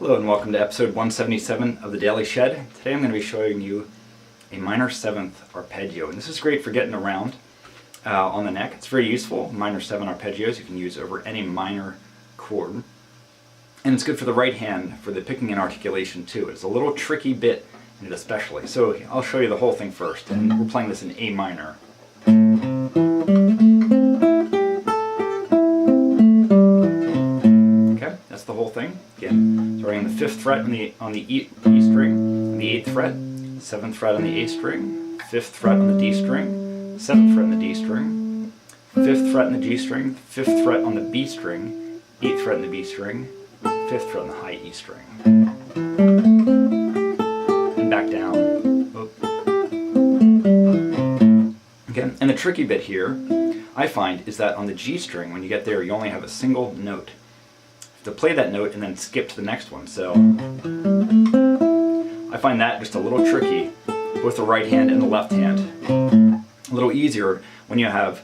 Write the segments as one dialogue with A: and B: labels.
A: Hello and welcome to episode 177 of the Daily Shed. Today I'm going to be showing you a minor seventh arpeggio, and this is great for getting around on the neck. It's very useful. Minor seven arpeggios you can use over any minor chord, and it's good for the right hand for the picking and articulation too. It's a little tricky bit in it especially, so I'll show you the whole thing first, and we're playing this in A minor. Okay, that's the whole thing. Again, starting on the 5th fret on the E string, on the 8th fret, 7th fret on the A string, 5th fret on the D string, 7th fret on the D string, 5th fret on the G string, 5th fret on the B string, 8th fret on the B string, 5th fret on the high E string. And back down. Okay, and the tricky bit here, I find, is that on the G string, when you get there, you only have a single note. To play that note and then skip to the next one. So I find that just a little tricky, both the right hand and the left hand. A little easier when you have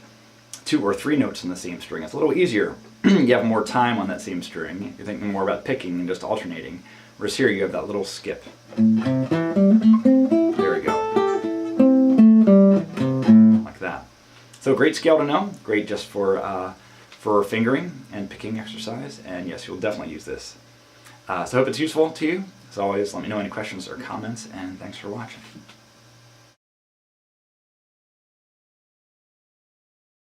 A: 2 or 3 notes in the same string. It's a little easier. You have more time on that same string. You're thinking more about picking than just alternating. Whereas here you have that little skip. There we go. Like that. So great scale to know. Great just for fingering and picking exercise, and yes, you'll definitely use this. So I hope it's useful to you. As always, let me know any questions or comments, and thanks for watching.